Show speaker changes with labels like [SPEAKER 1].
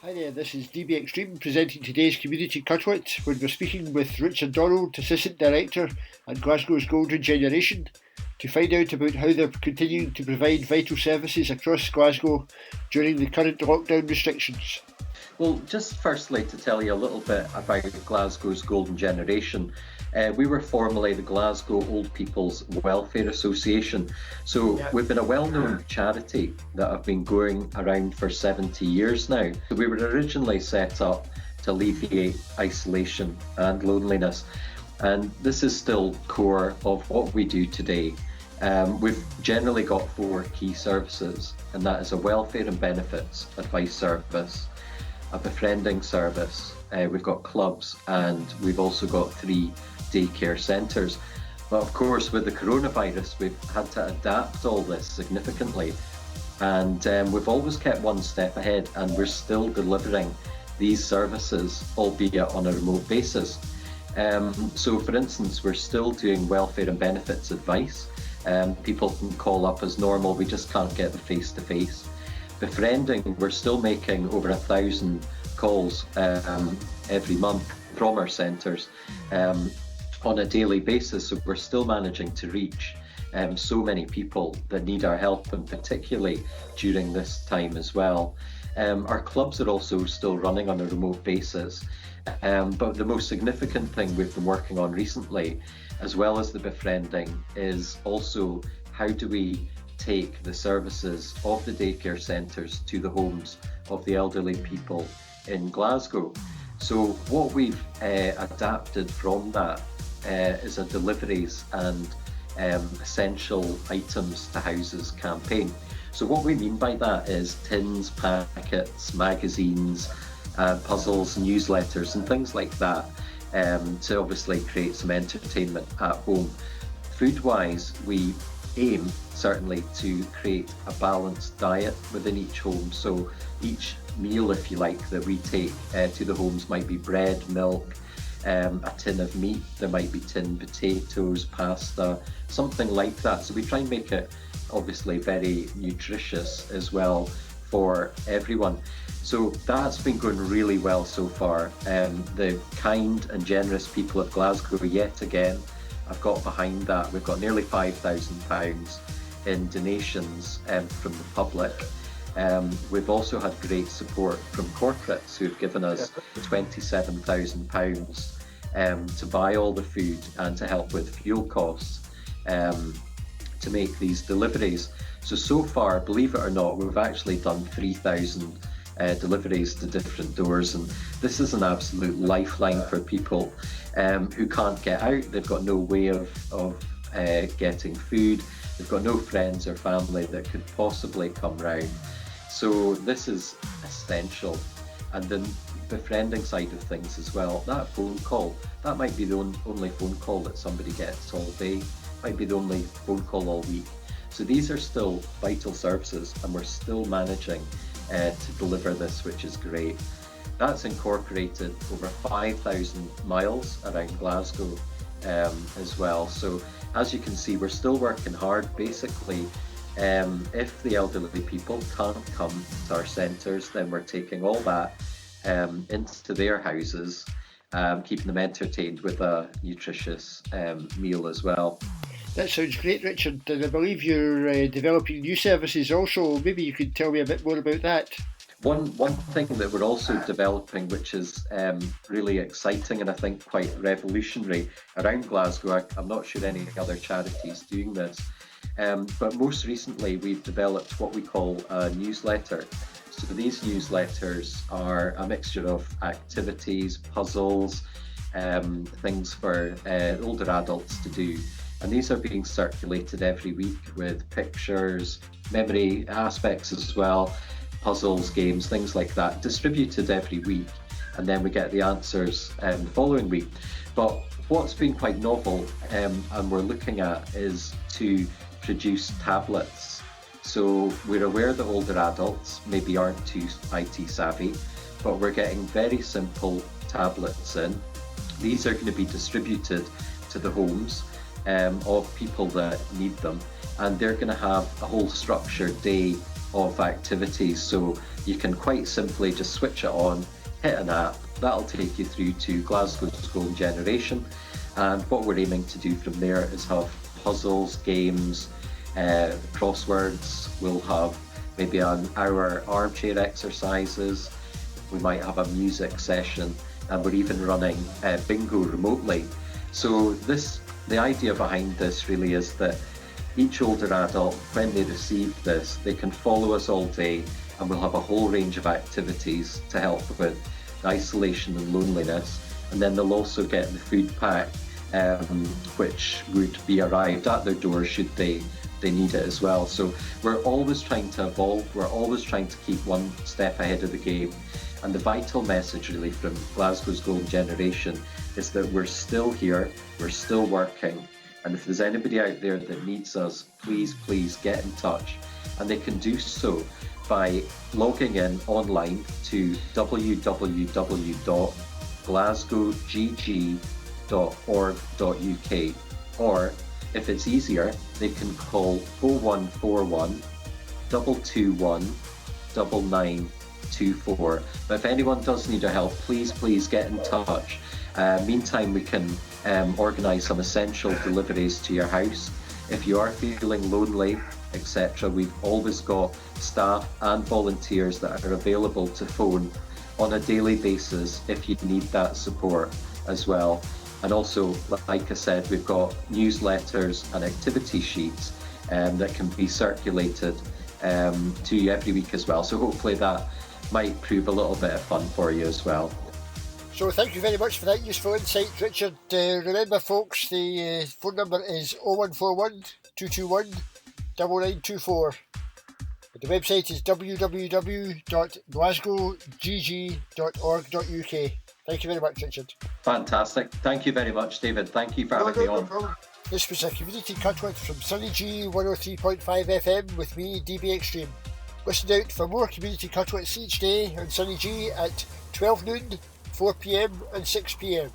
[SPEAKER 1] Hi there, this is DB Extreme presenting today's Community Cutlet when we're speaking with Richard Donald, Assistant Director at Glasgow's Golden Generation, to find out about how they're continuing to provide vital services across Glasgow during the current lockdown restrictions.
[SPEAKER 2] Well, just firstly to tell you a little bit about Glasgow's Golden Generation. We were formerly the Glasgow Old People's Welfare Association. So we've been a well-known charity that have been going around for 70 years now. So we were originally set up to alleviate isolation and loneliness. And this is still core of what we do today. We've generally got 4 key services, and that is a welfare and benefits advice service, a befriending service, we've got clubs, and we've also got 3 daycare centres. But of course, with the coronavirus, we've had to adapt all this significantly, and we've always kept one step ahead, and we're still delivering these services, albeit on a remote basis. So for instance, we're still doing welfare and benefits advice. People can call up as normal, we just can't get the face-to-face. Befriending, we're still making over 1,000 calls every month from our centres on a daily basis, so we're still managing to reach so many people that need our help, and particularly during this time as well. Our clubs are also still running on a remote basis, but the most significant thing we've been working on recently, as well as the befriending, is also how do we take the services of the daycare centres to the homes of the elderly people in Glasgow. So what we've adapted from that is a deliveries and essential items to houses campaign. So what we mean by that is tins, packets, magazines, puzzles, newsletters and things like that, to obviously create some entertainment at home. Food-wise, we aim certainly to create a balanced diet within each home. So each meal, if you like, that we take to the homes might be bread, milk, a tin of meat, there might be tinned potatoes, pasta, something like that. So we try and make it obviously very nutritious as well for everyone. So that's been going really well so far. The kind and generous people of Glasgow, yet again, I've got behind that. We've got nearly £5,000 in donations from the public. We've also had great support from corporates who've given us £27,000 to buy all the food and to help with fuel costs to make these deliveries. So far, believe it or not, we've actually done 3,000 deliveries to different doors, and this is an absolute lifeline for people who can't get out. They've got no way of getting food. They've got no friends or family that could possibly come round. So this is essential. And the befriending side of things as well, that phone call, that might be the only phone call that somebody gets all day, might be the only phone call all week. So these are still vital services, and we're still managing to deliver this, which is great. That's incorporated over 5,000 miles around Glasgow as well. So as you can see, we're still working hard. Basically, if the elderly people can't come to our centres, then we're taking all that into their houses, keeping them entertained with a nutritious meal as well.
[SPEAKER 1] That sounds great, Richard, and I believe you're developing new services also. Maybe you could tell me a bit more about that.
[SPEAKER 2] One thing that we're also developing, which is really exciting and I think quite revolutionary around Glasgow, I'm not sure any other charities doing this, but most recently we've developed what we call a newsletter. So these newsletters are a mixture of activities, puzzles, things for older adults to do. And these are being circulated every week with pictures, memory aspects as well, puzzles, games, things like that, distributed every week. And then we get the answers the following week. But what's been quite novel and we're looking at is to produce tablets. So we're aware that older adults maybe aren't too IT savvy, but we're getting very simple tablets in. These are going to be distributed to the homes of people that need them, and they're going to have a whole structured day of activities. So you can quite simply just switch it on, hit an app, that'll take you through to Glasgow's Golden Generation. And what we're aiming to do from there is have puzzles, games, crosswords. We'll have maybe an hour armchair exercises. We might have a music session, and we're even running bingo remotely. So the idea behind this really is that each older adult, when they receive this, they can follow us all day, and we'll have a whole range of activities to help with isolation and loneliness. And then they'll also get the food pack, which would be arrived at their door should they need it as well. So we're always trying to evolve, we're always trying to keep one step ahead of the game. And the vital message really from Glasgow's Golden Generation is that we're still here, we're still working, and if there's anybody out there that needs us, please get in touch. And they can do so by logging in online to www.glasgowgg.org.uk, or if it's easier, they can call 0141 221 9924. But if anyone does need our help, please get in touch. Meantime, we can organise some essential deliveries to your house. If you are feeling lonely, etc., we've always got staff and volunteers that are available to phone on a daily basis if you need that support as well. And also, like I said, we've got newsletters and activity sheets that can be circulated to you every week as well. So hopefully that might prove a little bit of fun for you as well.
[SPEAKER 1] So thank you very much for that useful insight, Richard. Remember, folks, the phone number is 0141 221 9924. The website is www.glasgowgg.org.uk. Thank you very much, Richard.
[SPEAKER 2] Fantastic. Thank you very much, David. Thank you for having me on.
[SPEAKER 1] Problem. This was a community cutworth from Sunny G 103.5 FM with me, DB Extreme. Listen out for more community cutworths each day on Sunny G at 12 noon, 4 PM and 6 PM.